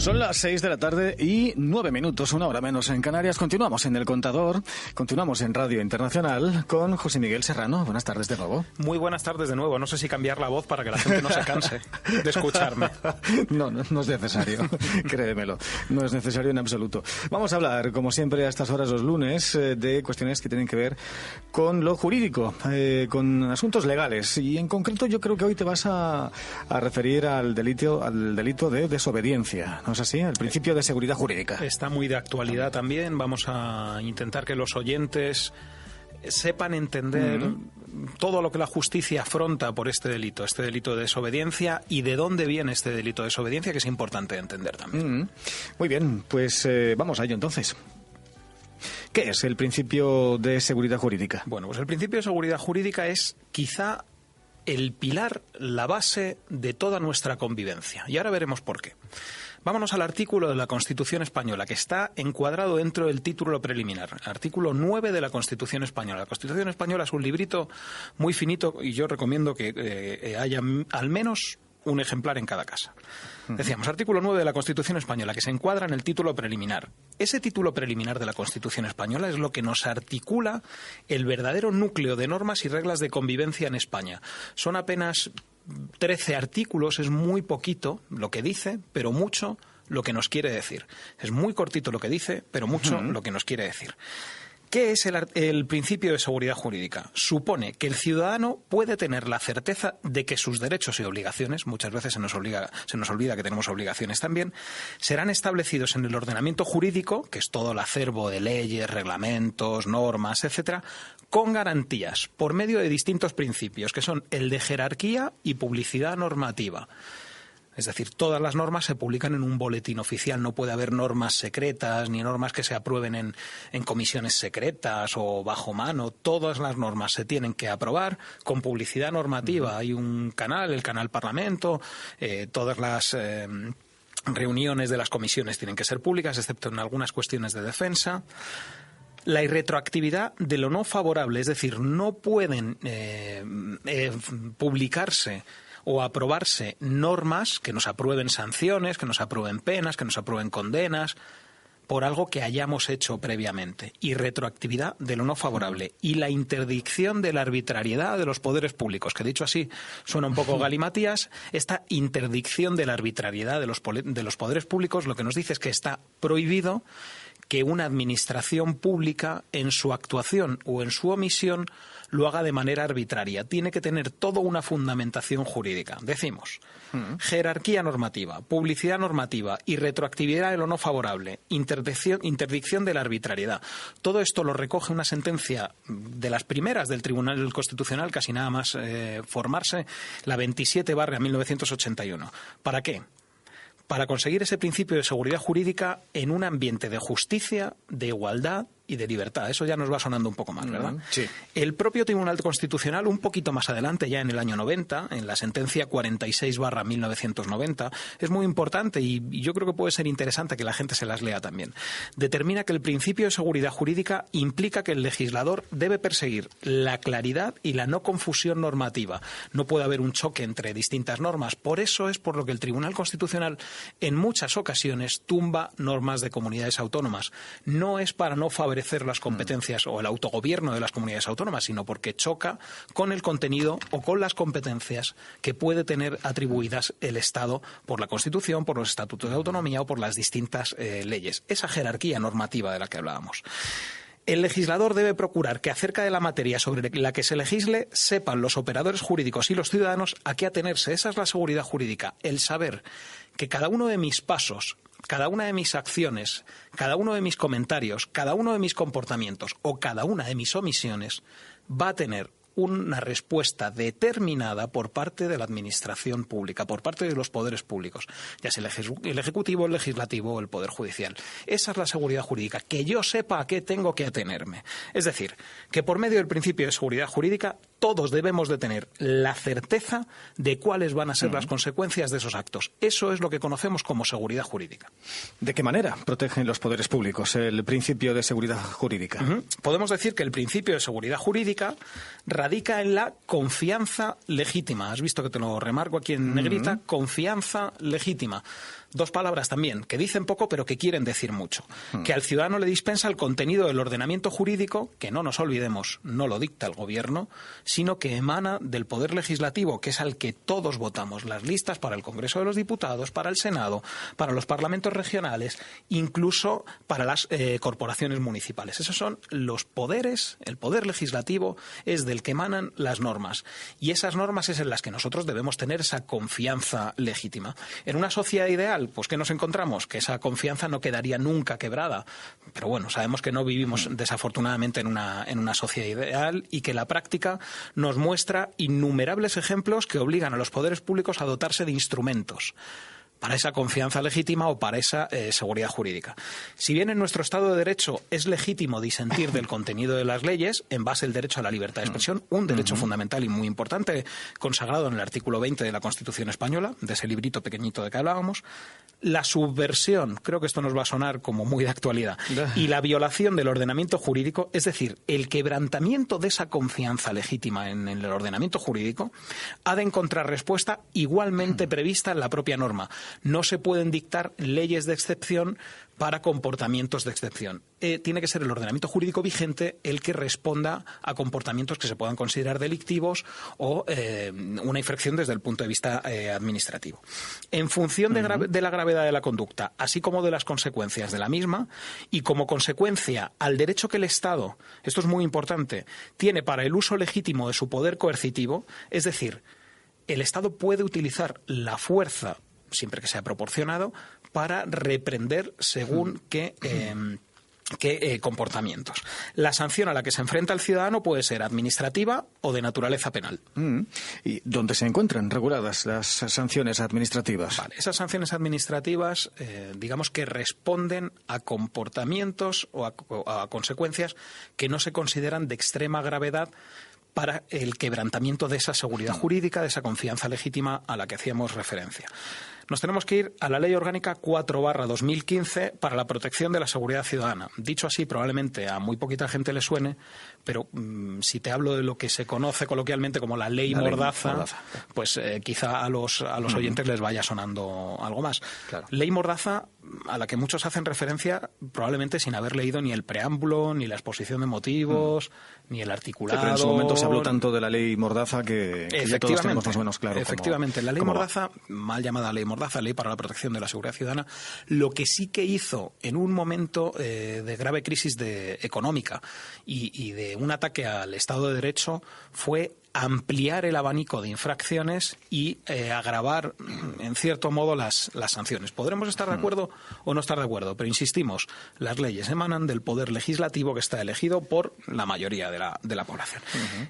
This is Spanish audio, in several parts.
Son las 6 de la tarde y 9 minutos, una hora menos en Canarias. Continuamos en El Contador, continuamos en Radio Internacional con José Miguel Serrano. Buenas tardes de nuevo. Muy buenas tardes de nuevo. No sé si cambiar la voz para que la gente no se canse de escucharme. No es necesario, créemelo. No es necesario en absoluto. Vamos a hablar, como siempre, a estas horas los lunes, de cuestiones que tienen que ver con lo jurídico, con asuntos legales. Y en concreto yo creo que hoy te vas a referir al delito de desobediencia. ¿No es así? El principio de seguridad jurídica. Está muy de actualidad también. Vamos a intentar que los oyentes sepan entender todo lo que la justicia afronta por este delito de desobediencia, y de dónde viene este delito de desobediencia, que es importante entender también. Muy bien, pues vamos a ello entonces. ¿Qué es el principio de seguridad jurídica? Bueno, pues el principio de seguridad jurídica es quizá el pilar, la base de toda nuestra convivencia. Y ahora veremos por qué. Vámonos al artículo de la Constitución Española, que está encuadrado dentro del título preliminar. Artículo 9 de la Constitución Española. La Constitución Española es un librito muy finito y yo recomiendo que haya al menos un ejemplar en cada casa. Decíamos, artículo 9 de la Constitución Española, que se encuadra en el título preliminar. Ese título preliminar de la Constitución Española es lo que nos articula el verdadero núcleo de normas y reglas de convivencia en España. Son apenas 13 artículos, es muy poquito lo que dice, pero mucho lo que nos quiere decir. Es muy cortito lo que dice, pero mucho lo que nos quiere decir. ¿Qué es el principio de seguridad jurídica? Supone que el ciudadano puede tener la certeza de que sus derechos y obligaciones, muchas veces se nos olvida que tenemos obligaciones también, serán establecidos en el ordenamiento jurídico, que es todo el acervo de leyes, reglamentos, normas, etcétera, con garantías, por medio de distintos principios, que son el de jerarquía y publicidad normativa. Es decir, todas las normas se publican en un boletín oficial. No puede haber normas secretas ni normas que se aprueben en comisiones secretas o bajo mano. Todas las normas se tienen que aprobar con publicidad normativa. Hay un canal, el canal Parlamento, todas las reuniones de las comisiones tienen que ser públicas, excepto en algunas cuestiones de defensa. La irretroactividad de lo no favorable, es decir, no pueden publicarse o aprobarse normas que nos aprueben sanciones, que nos aprueben penas, que nos aprueben condenas, por algo que hayamos hecho previamente. Y retroactividad de lo no favorable. Y la interdicción de la arbitrariedad de los poderes públicos, que dicho así suena un poco galimatías. Esta interdicción de la arbitrariedad de los poderes públicos lo que nos dice es que está prohibido que una administración pública en su actuación o en su omisión lo haga de manera arbitraria. Tiene que tener toda una fundamentación jurídica. Decimos, jerarquía normativa, publicidad normativa y retroactividad de lo no favorable, interdicción de la arbitrariedad. Todo esto lo recoge una sentencia de las primeras del Tribunal Constitucional, casi nada más formarse, la 27/1981. ¿Para qué? Para conseguir ese principio de seguridad jurídica en un ambiente de justicia, de igualdad y de libertad. Eso ya nos va sonando un poco más, ¿verdad? Sí. El propio Tribunal Constitucional, un poquito más adelante, ya en el año 90, en la sentencia 46/1990, es muy importante y yo creo que puede ser interesante que la gente se las lea también. Determina que el principio de seguridad jurídica implica que el legislador debe perseguir la claridad y la no confusión normativa. No puede haber un choque entre distintas normas. Por eso es por lo que el Tribunal Constitucional en muchas ocasiones tumba normas de comunidades autónomas. No es para no favorecer las competencias o el autogobierno de las comunidades autónomas, sino porque choca con el contenido o con las competencias que puede tener atribuidas el Estado por la Constitución, por los estatutos de autonomía o por las distintas leyes. Esa jerarquía normativa de la que hablábamos. El legislador debe procurar que acerca de la materia sobre la que se legisle sepan los operadores jurídicos y los ciudadanos a qué atenerse. Esa es la seguridad jurídica, el saber que cada uno de mis pasos, cada una de mis acciones, cada uno de mis comentarios, cada uno de mis comportamientos o cada una de mis omisiones va a tener una respuesta determinada por parte de la administración pública, por parte de los poderes públicos, ya sea el Ejecutivo, el Legislativo o el Poder Judicial. Esa es la seguridad jurídica, que yo sepa a qué tengo que atenerme. Es decir, que por medio del principio de seguridad jurídica todos debemos de tener la certeza de cuáles van a ser las consecuencias de esos actos. Eso es lo que conocemos como seguridad jurídica. ¿De qué manera protegen los poderes públicos el principio de seguridad jurídica? Podemos decir que el principio de seguridad jurídica radica en la confianza legítima. Has visto que te lo remarco aquí en negrita, confianza legítima. Dos palabras también, que dicen poco pero que quieren decir mucho. Que al ciudadano le dispensa el contenido del ordenamiento jurídico, que no nos olvidemos, no lo dicta el Gobierno, sino que emana del Poder Legislativo, que es al que todos votamos las listas para el Congreso de los Diputados, para el Senado, para los parlamentos regionales, incluso para las corporaciones municipales. Esos son los poderes, el Poder Legislativo es del que emanan las normas. Y esas normas es en las que nosotros debemos tener esa confianza legítima. En una sociedad ideal, pues ¿qué nos encontramos? Que esa confianza no quedaría nunca quebrada. Pero bueno, sabemos que no vivimos desafortunadamente en una sociedad ideal y que la práctica nos muestra innumerables ejemplos que obligan a los poderes públicos a dotarse de instrumentos para esa confianza legítima o para esa seguridad jurídica. Si bien en nuestro Estado de Derecho es legítimo disentir del contenido de las leyes en base al derecho a la libertad de expresión, un derecho fundamental y muy importante consagrado en el artículo 20 de la Constitución española, de ese librito pequeñito de que hablábamos, la subversión, creo que esto nos va a sonar como muy de actualidad, y la violación del ordenamiento jurídico, es decir, el quebrantamiento de esa confianza legítima en el ordenamiento jurídico, ha de encontrar respuesta igualmente prevista en la propia norma. No se pueden dictar leyes de excepción para comportamientos de excepción. Tiene que ser el ordenamiento jurídico vigente el que responda a comportamientos que se puedan considerar delictivos o una infracción desde el punto de vista administrativo. En función de la gravedad de la conducta, así como de las consecuencias de la misma, y como consecuencia al derecho que el Estado, esto es muy importante, tiene para el uso legítimo de su poder coercitivo, es decir, el Estado puede utilizar la fuerza siempre que sea proporcionado, para reprender según qué comportamientos. La sanción a la que se enfrenta el ciudadano puede ser administrativa o de naturaleza penal. ¿Y dónde se encuentran reguladas las sanciones administrativas? Vale, esas sanciones administrativas, digamos que responden a comportamientos o a consecuencias que no se consideran de extrema gravedad para el quebrantamiento de esa seguridad jurídica, de esa confianza legítima a la que hacíamos referencia. Nos tenemos que ir a la Ley Orgánica 4/2015 para la protección de la seguridad ciudadana. Dicho así, probablemente a muy poquita gente le suene, pero si te hablo de lo que se conoce coloquialmente como la Ley Mordaza, pues quizá a los oyentes les vaya sonando algo más. Claro. Ley Mordaza, a la que muchos hacen referencia probablemente sin haber leído ni el preámbulo, ni la exposición de motivos, ni el articulado. Pero en su momento se habló tanto de la Ley Mordaza que ya todos tenemos más o menos claro. Efectivamente, la Ley Mordaza, mal llamada Ley Mordaza, Ley para la Protección de la Seguridad Ciudadana, lo que sí que hizo en un momento de grave crisis económica y de un ataque al Estado de Derecho fue ampliar el abanico de infracciones y agravar, en cierto modo, las sanciones. Podremos estar de acuerdo o no estar de acuerdo, pero insistimos, las leyes emanan del poder legislativo que está elegido por la mayoría de la población.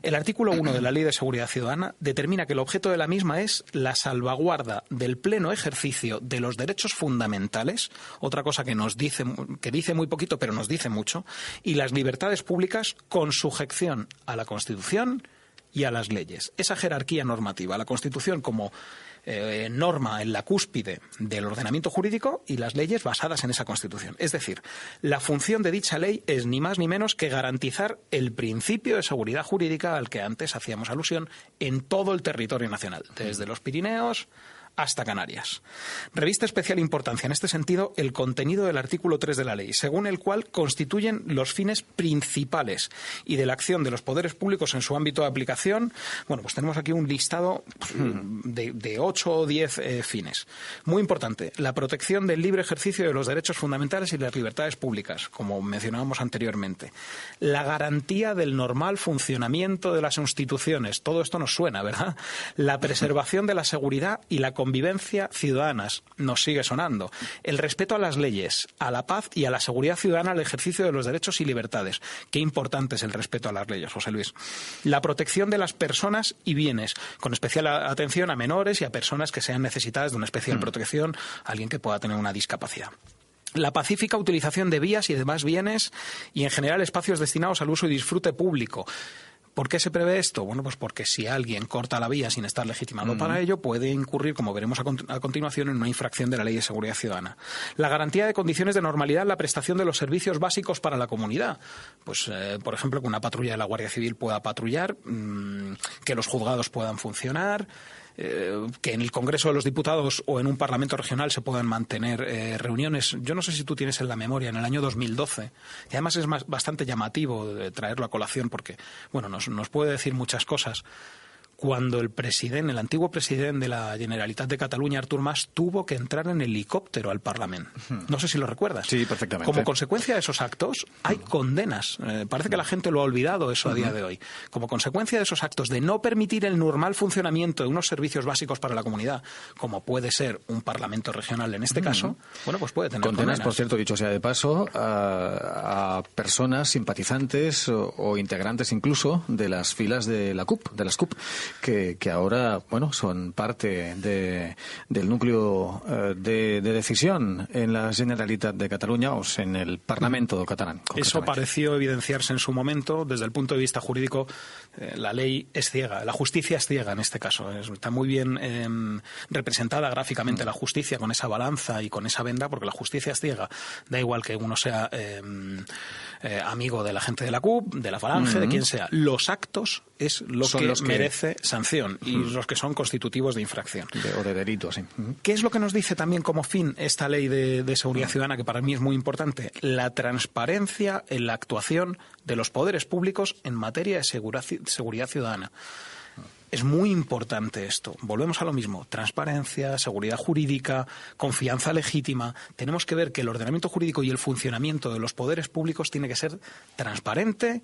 El artículo 1 de la Ley de Seguridad Ciudadana determina que el objeto de la misma es la salvaguarda del pleno ejercicio de los derechos fundamentales, otra cosa que dice muy poquito, pero nos dice mucho, y las libertades públicas con sujeción a la Constitución y a las leyes. Esa jerarquía normativa, la Constitución como norma en la cúspide del ordenamiento jurídico y las leyes basadas en esa Constitución. Es decir, la función de dicha ley es ni más ni menos que garantizar el principio de seguridad jurídica al que antes hacíamos alusión en todo el territorio nacional, desde los Pirineos hasta Canarias. Reviste especial importancia en este sentido el contenido del artículo 3 de la ley, según el cual constituyen los fines principales y de la acción de los poderes públicos en su ámbito de aplicación. Bueno, pues tenemos aquí un listado de 8 o 10 fines. Muy importante, la protección del libre ejercicio de los derechos fundamentales y las libertades públicas, como mencionábamos anteriormente. La garantía del normal funcionamiento de las instituciones. Todo esto nos suena, ¿verdad? La preservación de la seguridad y la convivencia ciudadanas, nos sigue sonando. El respeto a las leyes, a la paz y a la seguridad ciudadana al ejercicio de los derechos y libertades. Qué importante es el respeto a las leyes, José Luis. La protección de las personas y bienes, con especial atención a menores y a personas que sean necesitadas de una especial protección, alguien que pueda tener una discapacidad. La pacífica utilización de vías y demás bienes y, en general, espacios destinados al uso y disfrute público. ¿Por qué se prevé esto? Bueno, pues porque si alguien corta la vía sin estar legitimado para ello, puede incurrir, como veremos a continuación, en una infracción de la Ley de Seguridad Ciudadana. La garantía de condiciones de normalidad en la prestación de los servicios básicos para la comunidad. Pues, por ejemplo, que una patrulla de la Guardia Civil pueda patrullar, que los juzgados puedan funcionar, que en el Congreso de los Diputados o en un Parlamento regional se puedan mantener reuniones. Yo no sé si tú tienes en la memoria, en el año 2012, y además es bastante llamativo traerlo a colación porque, bueno, nos puede decir muchas cosas. Cuando el antiguo presidente de la Generalitat de Cataluña, Artur Mas, tuvo que entrar en helicóptero al Parlamento. No sé si lo recuerdas. Sí, perfectamente. Como consecuencia de esos actos, hay condenas. Parece que la gente lo ha olvidado eso a día de hoy. Como consecuencia de esos actos de no permitir el normal funcionamiento de unos servicios básicos para la comunidad, como puede ser un Parlamento regional en este caso, bueno, pues puede tener condenas. Por cierto, dicho sea de paso, a personas simpatizantes o integrantes incluso de las filas de las CUP, que ahora, bueno, son parte del núcleo de decisión en la Generalitat de Cataluña o en el Parlamento catalán. Eso pareció evidenciarse en su momento. Desde el punto de vista jurídico, la ley es ciega, la justicia es ciega en este caso. Está muy bien representada gráficamente la justicia con esa balanza y con esa venda, porque la justicia es ciega. Da igual que uno sea amigo de la gente de la CUP, de la Falange, de quien sea. Los actos es lo que merece sanción y los que son constitutivos de infracción. O de delito, sí. ¿Qué es lo que nos dice también como fin esta ley de seguridad ciudadana, que para mí es muy importante? La transparencia en la actuación de los poderes públicos en materia de seguridad ciudadana. Es muy importante esto. Volvemos a lo mismo. Transparencia, seguridad jurídica, confianza legítima. Tenemos que ver que el ordenamiento jurídico y el funcionamiento de los poderes públicos tiene que ser transparente,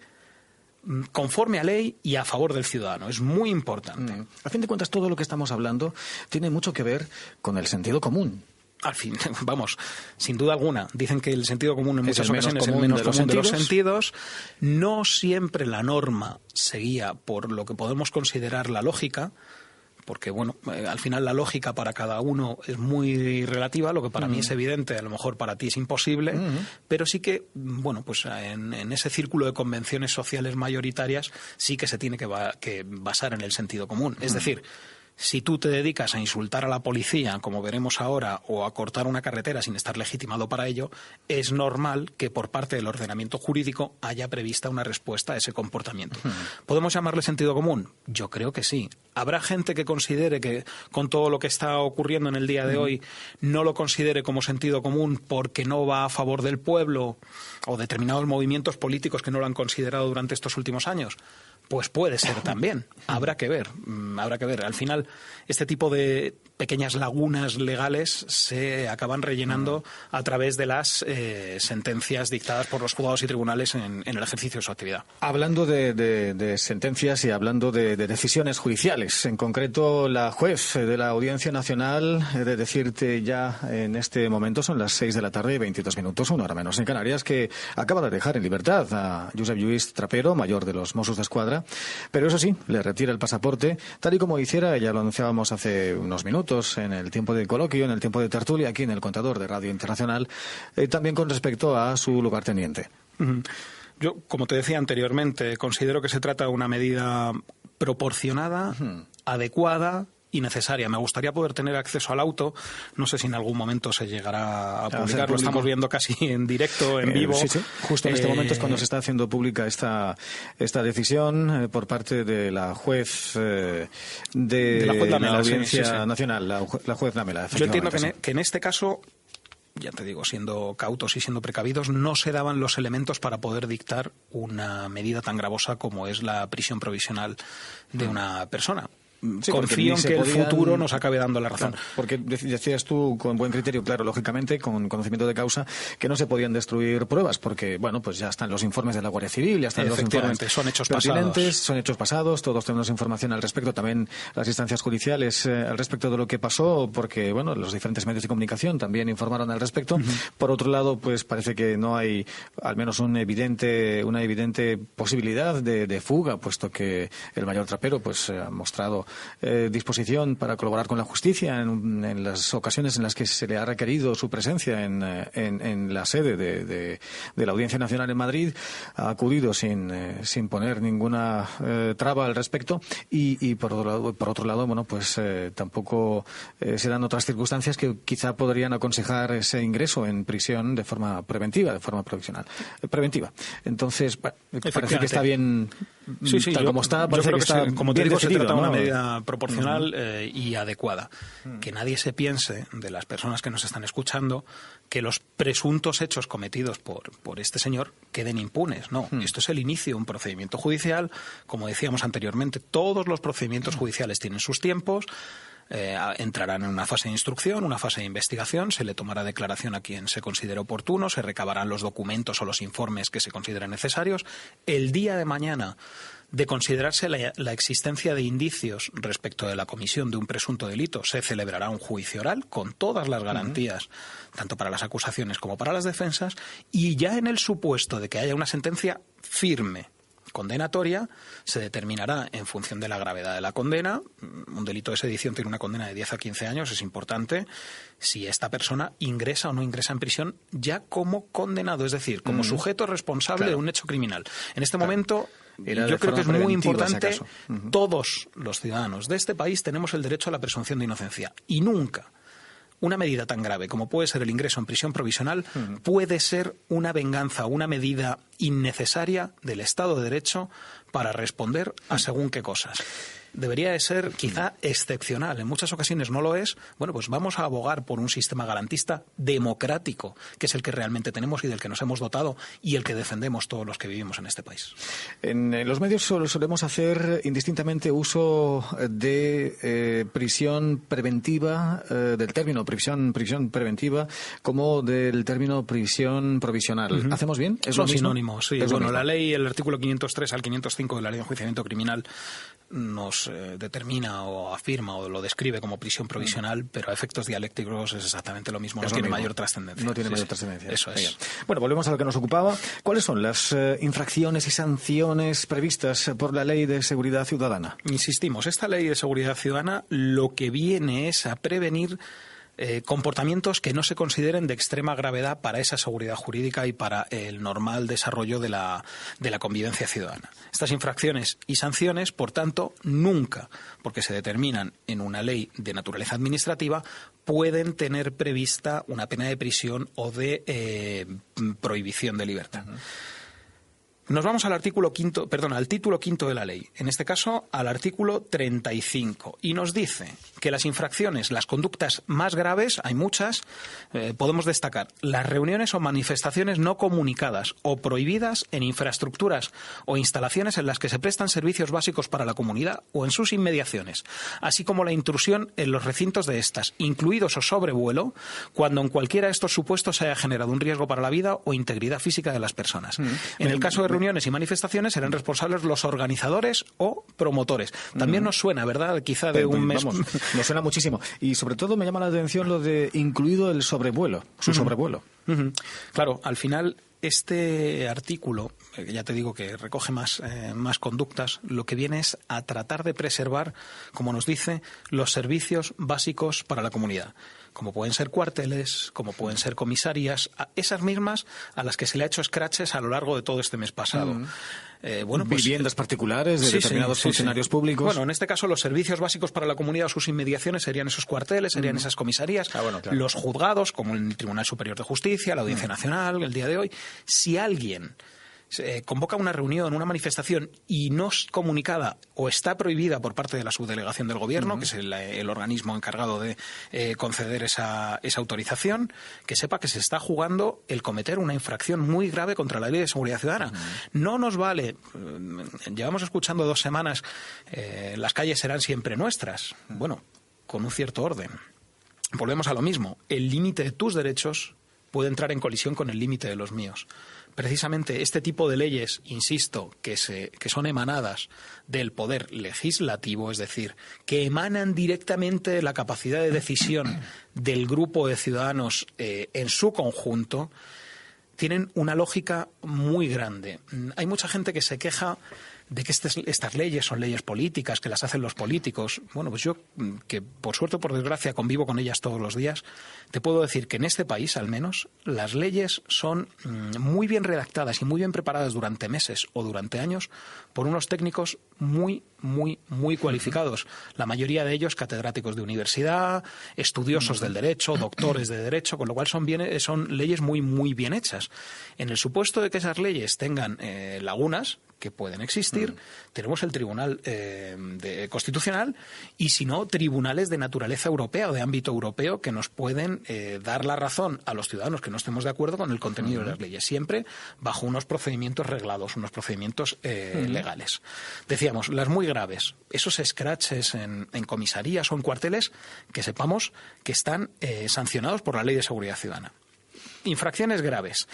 conforme a ley y a favor del ciudadano. Es muy importante. A fin de cuentas, todo lo que estamos hablando tiene mucho que ver con el sentido común. Al fin, vamos, sin duda alguna. Dicen que el sentido común en muchas ocasiones es el menos común de los sentidos. No siempre la norma se guía por lo que podemos considerar la lógica, porque, bueno, al final la lógica para cada uno es muy relativa. Lo que para mí es evidente, a lo mejor para ti es imposible, pero sí que, bueno, pues en ese círculo de convenciones sociales mayoritarias sí que se tiene que basar en el sentido común. Es decir, si tú te dedicas a insultar a la policía, como veremos ahora, o a cortar una carretera sin estar legitimado para ello, es normal que por parte del ordenamiento jurídico haya prevista una respuesta a ese comportamiento. ¿Podemos llamarle sentido común? Yo creo que sí. ¿Habrá gente que considere que con todo lo que está ocurriendo en el día de hoy no lo considere como sentido común porque no va a favor del pueblo o determinados movimientos políticos que no lo han considerado durante estos últimos años? Pues puede ser también. Habrá que ver. Al final, este tipo de pequeñas lagunas legales se acaban rellenando a través de las sentencias dictadas por los juzgados y tribunales en el ejercicio de su actividad. Hablando de sentencias y hablando de decisiones judiciales, en concreto la juez de la Audiencia Nacional, he de decirte ya en este momento, son las 6 de la tarde y 22 minutos, una hora menos en Canarias, que acaba de dejar en libertad a Josep Lluís Trapero, mayor de los Mossos d'Esquadra, pero eso sí, le retira el pasaporte, tal y como hiciera, ya lo anunciábamos hace unos minutos, en el tiempo de coloquio, en el tiempo de tertulia, aquí en el contador de Radio Internacional, también con respecto a su lugarteniente. Yo, como te decía anteriormente, considero que se trata de una medida proporcionada, adecuada y necesaria. Me gustaría poder tener acceso al auto. No sé si en algún momento se llegará a publicar. Lo estamos viendo casi en directo, en vivo. Sí. Justo en este momento es cuando se está haciendo pública esta decisión por parte de la juez de la juez Lamela, Audiencia Nacional, la juez Lamela. Yo entiendo que en este caso, ya te digo, siendo cautos y siendo precavidos, no se daban los elementos para poder dictar una medida tan gravosa como es la prisión provisional de una persona. Sí, confío en que el futuro nos acabe dando la razón. Claro, porque decías tú con buen criterio, claro, lógicamente, con conocimiento de causa, que no se podían destruir pruebas, porque, bueno, pues ya están los informes de la Guardia Civil, ya están los informes son hechos pertinentes, son hechos pasados, todos tenemos información al respecto, también las instancias judiciales al respecto de lo que pasó, porque, bueno, los diferentes medios de comunicación también informaron al respecto. Por otro lado, pues parece que no hay al menos una evidente posibilidad de fuga, puesto que el mayor Trapero pues ha mostrado disposición para colaborar con la justicia en las ocasiones en las que se le ha requerido su presencia en la sede de la Audiencia Nacional en Madrid. Ha acudido sin poner ninguna traba al respecto y por otro lado, bueno, pues tampoco se dan otras circunstancias que quizá podrían aconsejar ese ingreso en prisión de forma preventiva, de forma provisional, preventiva. Entonces, parece que está bien Sí, tal como está, parece yo creo que está como te bien digo, se definido, trata de ¿no? una medida proporcional y adecuada. Que nadie se piense, de las personas que nos están escuchando, que los presuntos hechos cometidos por este señor queden impunes. No, esto es el inicio de un procedimiento judicial. Como decíamos anteriormente, todos los procedimientos judiciales tienen sus tiempos. Entrarán en una fase de instrucción, una fase de investigación, se le tomará declaración a quien se considere oportuno, se recabarán los documentos o los informes que se consideren necesarios. El día de mañana, de considerarse la existencia de indicios respecto de la comisión de un presunto delito, se celebrará un juicio oral con todas las garantías, tanto para las acusaciones como para las defensas, y ya en el supuesto de que haya una sentencia firme condenatoria, se determinará en función de la gravedad de la condena. Un delito de sedición tiene una condena de 10 a 15 años, es importante, si esta persona ingresa o no ingresa en prisión ya como condenado, es decir, como sujeto responsable de un hecho criminal. En este momento, yo creo que es muy importante, todos los ciudadanos de este país tenemos el derecho a la presunción de inocencia, y nunca una medida tan grave como puede ser el ingreso en prisión provisional puede ser una venganza, una medida innecesaria del Estado de Derecho para responder a según qué cosas. Debería de ser quizá excepcional, en muchas ocasiones no lo es. Bueno, pues vamos a abogar por un sistema garantista democrático, que es el que realmente tenemos y del que nos hemos dotado y el que defendemos todos los que vivimos en este país. En los medios solemos hacer indistintamente uso de prisión preventiva, del término prisión preventiva, como del término prisión provisional. ¿Hacemos bien? ¿Es Son lo mismo? sinónimos, sí. Bueno, la ley, el artículo 503 al 505 de la Ley de Enjuiciamiento Criminal nos determina o afirma o lo describe como prisión provisional, pero a efectos dialécticos es exactamente lo mismo, no tiene mayor trascendencia. No tiene mayor trascendencia. Eso es. Bien. Bueno, volvemos a lo que nos ocupaba. ¿Cuáles son las infracciones y sanciones previstas por la Ley de Seguridad Ciudadana? Insistimos, esta Ley de Seguridad Ciudadana lo que viene es a prevenir comportamientos que no se consideren de extrema gravedad para esa seguridad jurídica y para el normal desarrollo de la convivencia ciudadana. Estas infracciones y sanciones, por tanto, nunca, porque se determinan en una ley de naturaleza administrativa, pueden tener prevista una pena de prisión o de prohibición de libertad. Nos vamos al al título quinto de la ley, en este caso al artículo 35, y nos dice que las infracciones, las conductas más graves, hay muchas, podemos destacar las reuniones o manifestaciones no comunicadas o prohibidas en infraestructuras o instalaciones en las que se prestan servicios básicos para la comunidad o en sus inmediaciones, así como la intrusión en los recintos de estas, incluidos o sobrevuelo, cuando en cualquiera de estos supuestos haya generado un riesgo para la vida o integridad física de las personas. En el caso de reuniones y manifestaciones serán responsables los organizadores o promotores. También nos suena, ¿verdad? Quizá de un mes. Vamos, nos suena muchísimo. Y sobre todo me llama la atención lo de incluido el sobrevuelo, su sobrevuelo. Claro, al final este artículo, ya te digo que recoge más conductas, lo que viene es a tratar de preservar, como nos dice, los servicios básicos para la comunidad, como pueden ser cuarteles, como pueden ser comisarías, esas mismas a las que se le ha hecho escraches a lo largo de todo este mes pasado. Viviendas particulares de determinados funcionarios públicos. Bueno, en este caso los servicios básicos para la comunidad o sus inmediaciones serían esos cuarteles, serían esas comisarías, claro. Los juzgados, como el Tribunal Superior de Justicia, la Audiencia Nacional, el día de hoy. Si alguien convoca una reunión, una manifestación y no es comunicada o está prohibida por parte de la subdelegación del Gobierno, que es el organismo encargado de conceder esa autorización, que sepa que se está jugando el cometer una infracción muy grave contra la Ley de Seguridad Ciudadana. No nos vale, llevamos escuchando 2 semanas, las calles serán siempre nuestras. Bueno, con un cierto orden. Volvemos a lo mismo, el límite de tus derechos puede entrar en colisión con el límite de los míos. Precisamente este tipo de leyes, insisto, que son emanadas del poder legislativo, es decir, que emanan directamente de la capacidad de decisión del grupo de ciudadanos en su conjunto, tienen una lógica muy grande. Hay mucha gente que se queja de que estas leyes son leyes políticas, que las hacen los políticos. Bueno, pues yo, que por suerte o por desgracia convivo con ellas todos los días, te puedo decir que en este país, al menos, las leyes son muy bien redactadas y muy bien preparadas durante meses o durante años por unos técnicos muy, muy, muy cualificados. La mayoría de ellos catedráticos de universidad, estudiosos del derecho, doctores de derecho, con lo cual son leyes muy, muy bien hechas. En el supuesto de que esas leyes tengan lagunas, que pueden existir, tenemos el Tribunal Constitucional y, si no, tribunales de naturaleza europea o de ámbito europeo que nos pueden dar la razón a los ciudadanos que no estemos de acuerdo con el contenido de las leyes, siempre bajo unos procedimientos reglados, unos procedimientos legales. Decíamos, las muy graves, esos scratches en comisarías o en cuarteles, que sepamos que están sancionados por la Ley de Seguridad Ciudadana. Infracciones graves.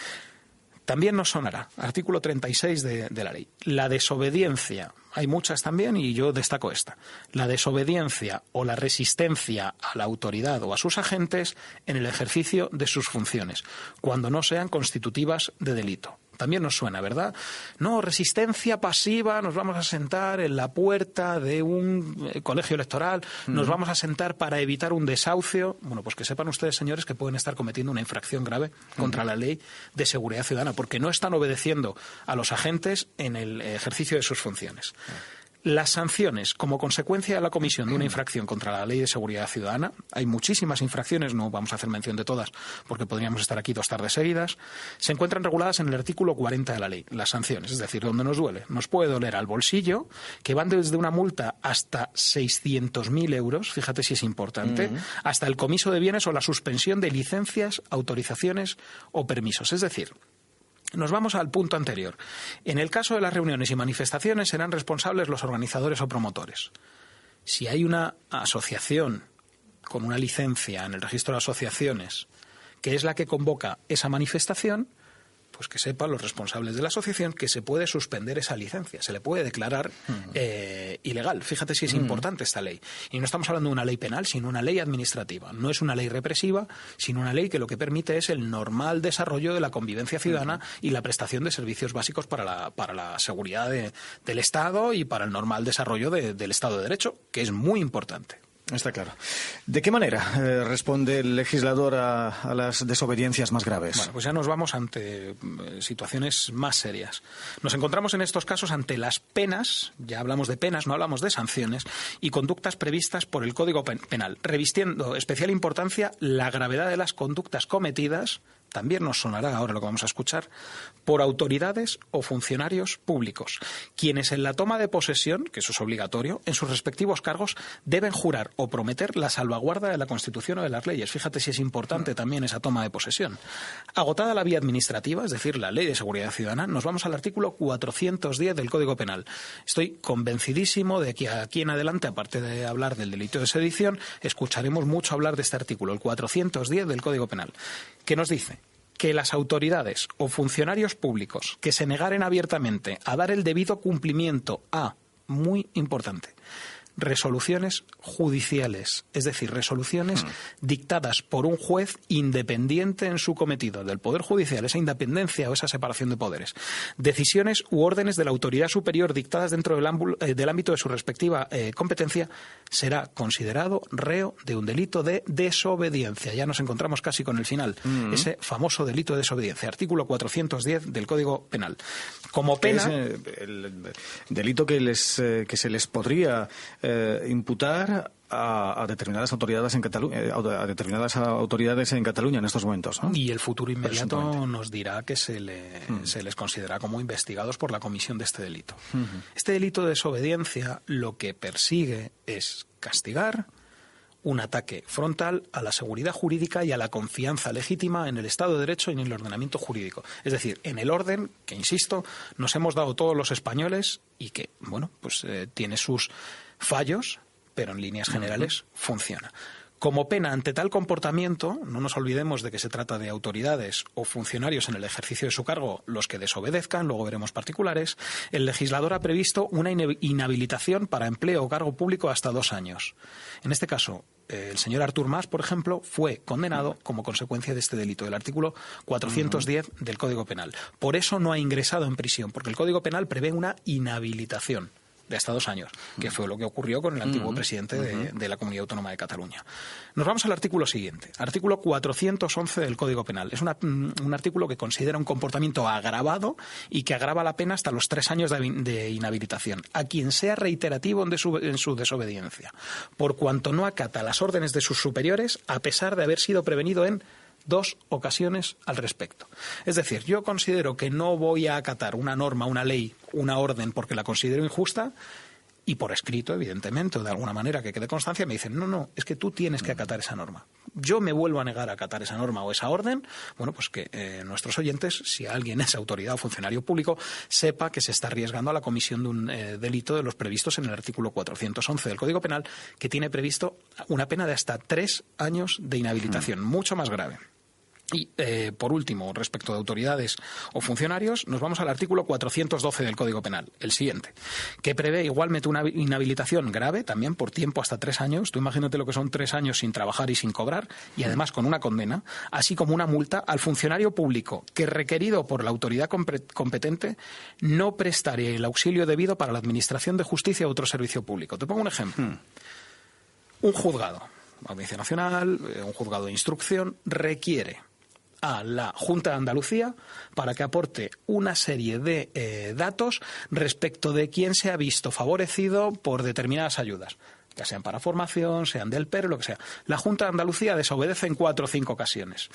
También nos sonará, artículo 36 de la ley. La desobediencia, hay muchas también y yo destaco esta. La desobediencia o la resistencia a la autoridad o a sus agentes en el ejercicio de sus funciones, cuando no sean constitutivas de delito. También nos suena, ¿verdad? No, resistencia pasiva, nos vamos a sentar en la puerta de un colegio electoral, nos vamos a sentar para evitar un desahucio. Bueno, pues que sepan ustedes, señores, que pueden estar cometiendo una infracción grave contra la Ley de Seguridad Ciudadana, porque no están obedeciendo a los agentes en el ejercicio de sus funciones. Las sanciones, como consecuencia de la comisión de una infracción contra la Ley de Seguridad Ciudadana, hay muchísimas infracciones, no vamos a hacer mención de todas porque podríamos estar aquí 2 tardes seguidas, se encuentran reguladas en el artículo 40 de la ley. Las sanciones, es decir, donde nos duele. Nos puede doler al bolsillo, que van desde una multa hasta 600.000 euros, fíjate si es importante, hasta el comiso de bienes o la suspensión de licencias, autorizaciones o permisos. Es decir, nos vamos al punto anterior. En el caso de las reuniones y manifestaciones serán responsables los organizadores o promotores. Si hay una asociación con una licencia en el registro de asociaciones que es la que convoca esa manifestación, pues que sepan los responsables de la asociación que se puede suspender esa licencia, se le puede declarar ilegal. Fíjate si es importante esta ley. Y no estamos hablando de una ley penal, sino una ley administrativa. No es una ley represiva, sino una ley que lo que permite es el normal desarrollo de la convivencia ciudadana y la prestación de servicios básicos para la seguridad del Estado y para el normal desarrollo del Estado de Derecho, que es muy importante. Está claro. ¿De qué manera responde el legislador a las desobediencias más graves? Bueno, pues ya nos vamos ante situaciones más serias. Nos encontramos en estos casos ante las penas, ya hablamos de penas, no hablamos de sanciones, y conductas previstas por el Código Penal, revistiendo especial importancia la gravedad de las conductas cometidas, también nos sonará ahora lo que vamos a escuchar, por autoridades o funcionarios públicos, quienes en la toma de posesión, que eso es obligatorio, en sus respectivos cargos deben jurar o prometer la salvaguarda de la Constitución o de las leyes. Fíjate si es importante también esa toma de posesión. Agotada la vía administrativa, es decir, la Ley de Seguridad Ciudadana, nos vamos al artículo 410 del Código Penal. Estoy convencidísimo de que aquí en adelante, aparte de hablar del delito de sedición, escucharemos mucho hablar de este artículo, el 410 del Código Penal, que nos dice que las autoridades o funcionarios públicos que se negaren abiertamente a dar el debido cumplimiento a, muy importante, resoluciones judiciales, es decir, resoluciones dictadas por un juez independiente en su cometido del Poder Judicial, esa independencia o esa separación de poderes, decisiones u órdenes de la autoridad superior dictadas dentro del ámbito de su respectiva competencia, será considerado reo de un delito de desobediencia. Ya nos encontramos casi con el final, ese famoso delito de desobediencia, artículo 410 del Código Penal. Como pena... Es el delito que se les podría imputar a determinadas autoridades en Cataluña en estos momentos, ¿no? Y el futuro inmediato nos dirá que se les considera como investigados por la comisión de este delito. Este delito de desobediencia lo que persigue es castigar un ataque frontal a la seguridad jurídica y a la confianza legítima en el Estado de Derecho y en el ordenamiento jurídico. Es decir, en el orden que, insisto, nos hemos dado todos los españoles y que, bueno, pues tiene sus fallos, pero en líneas generales funciona. Como pena ante tal comportamiento, no nos olvidemos de que se trata de autoridades o funcionarios en el ejercicio de su cargo los que desobedezcan, luego veremos particulares, el legislador ha previsto una inhabilitación para empleo o cargo público hasta 2 años. En este caso, el señor Artur Mas, por ejemplo, fue condenado como consecuencia de este delito, del artículo 410 del Código Penal. Por eso no ha ingresado en prisión, porque el Código Penal prevé una inhabilitación. de hasta 2 años, que fue lo que ocurrió con el antiguo presidente de la Comunidad Autónoma de Cataluña. Nos vamos al artículo siguiente, artículo 411 del Código Penal. Es un artículo que considera un comportamiento agravado y que agrava la pena hasta los 3 años de inhabilitación a quien sea reiterativo en su desobediencia, por cuanto no acata las órdenes de sus superiores a pesar de haber sido prevenido en 2 ocasiones al respecto. Es decir, yo considero que no voy a acatar una norma, una ley, una orden porque la considero injusta y por escrito, evidentemente, o de alguna manera que quede constancia, me dicen, no, es que tú tienes que acatar esa norma. Yo me vuelvo a negar a acatar esa norma o esa orden, bueno, pues que nuestros oyentes, si alguien es autoridad o funcionario público, sepa que se está arriesgando a la comisión de un delito de los previstos en el artículo 411 del Código Penal, que tiene previsto una pena de hasta 3 años de inhabilitación, mucho más grave. Y, por último, respecto de autoridades o funcionarios, nos vamos al artículo 412 del Código Penal, el siguiente, que prevé igualmente una inhabilitación grave, también por tiempo hasta 3 años. Tú imagínate lo que son 3 años sin trabajar y sin cobrar, y además con una condena, así como una multa al funcionario público que, requerido por la autoridad competente, no prestare el auxilio debido para la administración de justicia u otro servicio público. Te pongo un ejemplo. Un juzgado, Audiencia Nacional, un juzgado de instrucción, requiere a la Junta de Andalucía para que aporte una serie de datos respecto de quién se ha visto favorecido por determinadas ayudas, ya sean para formación, sean del PER, lo que sea. La Junta de Andalucía desobedece en 4 o 5 ocasiones.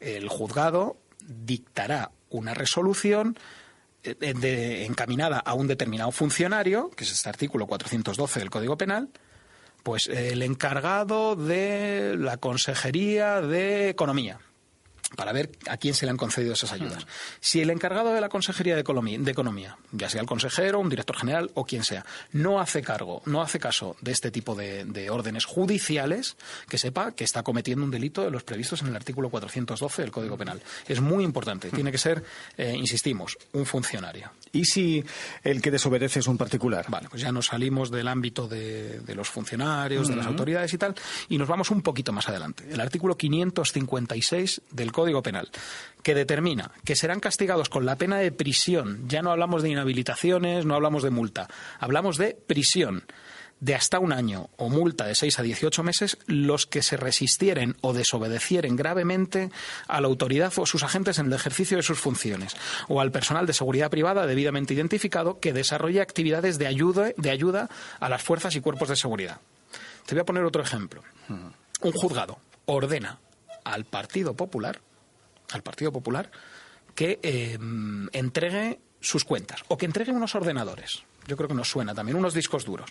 El juzgado dictará una resolución encaminada a un determinado funcionario, que es este artículo 412 del Código Penal, pues el encargado de la Consejería de Economía, para ver a quién se le han concedido esas ayudas. Si el encargado de la Consejería de Economía, ya sea el consejero, un director general o quien sea, no hace caso de este tipo de órdenes judiciales, que sepa que está cometiendo un delito de los previstos en el artículo 412 del Código Penal. Es muy importante. Tiene que ser, insistimos, un funcionario. ¿Y si el que desobedece es un particular? Vale, pues ya nos salimos del ámbito de los funcionarios, de las autoridades y tal, y nos vamos un poquito más adelante. El artículo 556 del Código Penal, que determina que serán castigados con la pena de prisión. Ya no hablamos de inhabilitaciones, no hablamos de multa, hablamos de prisión de hasta 1 año o multa de 6 a 18 meses los que se resistieren o desobedecieren gravemente a la autoridad o sus agentes en el ejercicio de sus funciones, o al personal de seguridad privada debidamente identificado que desarrolle actividades de ayuda a las fuerzas y cuerpos de seguridad. Te voy a poner otro ejemplo. Un juzgado ordena al Partido Popular que entregue sus cuentas o que entregue unos ordenadores. Yo creo que nos suena también, unos discos duros.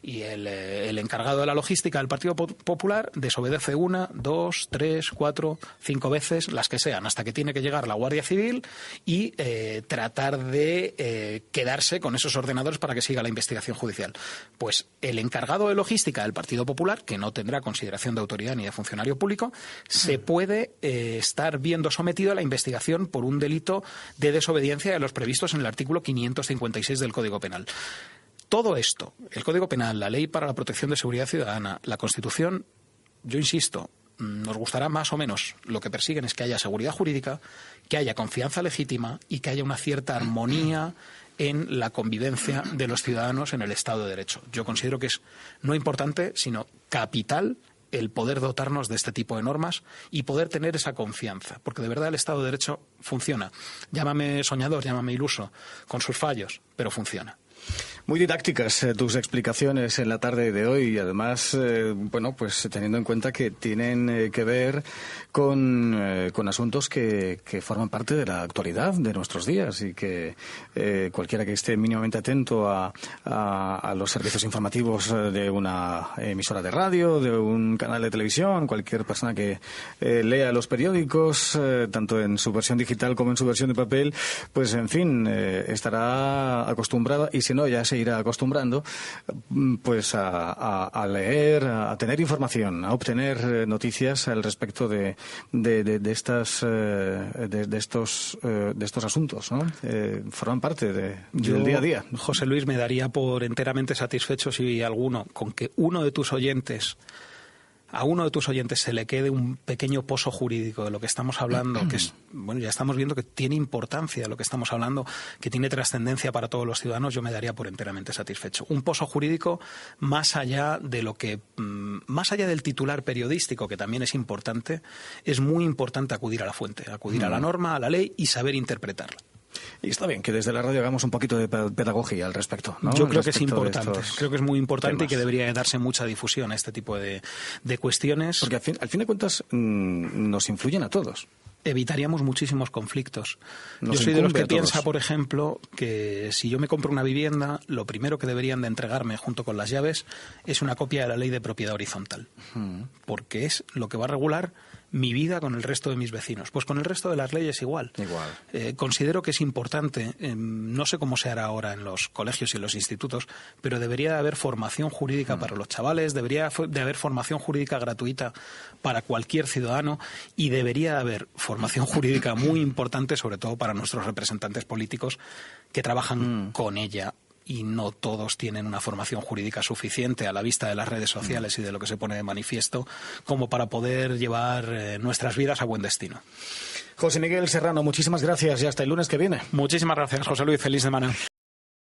Y el encargado de la logística del Partido Popular desobedece 1, 2, 3, 4, 5 veces, las que sean, hasta que tiene que llegar la Guardia Civil y tratar de quedarse con esos ordenadores para que siga la investigación judicial. Pues el encargado de logística del Partido Popular, que no tendrá consideración de autoridad ni de funcionario público, se puede estar viendo sometido a la investigación por un delito de desobediencia de los previstos en el artículo 556 del Código Penal. Todo esto, el Código Penal, la Ley para la Protección de Seguridad Ciudadana, la Constitución, yo insisto, nos gustará más o menos. Lo que persiguen es que haya seguridad jurídica, que haya confianza legítima y que haya una cierta armonía en la convivencia de los ciudadanos en el Estado de Derecho. Yo considero que es no importante, sino capital el poder dotarnos de este tipo de normas y poder tener esa confianza, porque de verdad el Estado de Derecho funciona. Llámame soñador, llámame iluso, con sus fallos, pero funciona. Muy didácticas tus explicaciones en la tarde de hoy y además, pues teniendo en cuenta que tienen que ver con asuntos que forman parte de la actualidad de nuestros días y que cualquiera que esté mínimamente atento a los servicios informativos de una emisora de radio, de un canal de televisión, cualquier persona que lea los periódicos, tanto en su versión digital como en su versión de papel, pues en fin, estará acostumbrada, y si no ya se irá acostumbrando, pues a leer, a tener información, a obtener noticias al respecto de estos asuntos, ¿no? Forman parte del día a día. José Luis, me daría por enteramente satisfecho si con que uno de tus oyentes a uno de tus oyentes se le quede un pequeño pozo jurídico de lo que estamos hablando, que es, bueno, ya estamos viendo que tiene importancia lo que estamos hablando, que tiene trascendencia para todos los ciudadanos, yo me daría por enteramente satisfecho. Un pozo jurídico más allá de lo que, más allá del titular periodístico, que también es importante, es muy importante acudir a la fuente, acudir a la norma, a la ley y saber interpretarla. Y está bien que desde la radio hagamos un poquito de pedagogía al respecto, ¿no? Yo creo que es importante, creo que es muy importante temas. Y que debería darse mucha difusión a este tipo de cuestiones. Porque al fin de cuentas nos influyen a todos. Evitaríamos muchísimos conflictos. Nos yo soy de los que incumbe a todos. piensa, por ejemplo, que si yo me compro una vivienda, lo primero que deberían de entregarme junto con las llaves es una copia de la ley de propiedad horizontal, porque es lo que va a regular mi vida con el resto de mis vecinos. Pues con el resto de las leyes igual. Considero que es importante, no sé cómo se hará ahora en los colegios y en los institutos, pero debería de haber formación jurídica para los chavales, debería de haber formación jurídica gratuita para cualquier ciudadano y debería de haber formación jurídica muy importante, sobre todo para nuestros representantes políticos que trabajan con ella. Y no todos tienen una formación jurídica suficiente a la vista de las redes sociales y de lo que se pone de manifiesto como para poder llevar nuestras vidas a buen destino. José Miguel Serrano, muchísimas gracias y hasta el lunes que viene. Muchísimas gracias, José Luis. Feliz semana.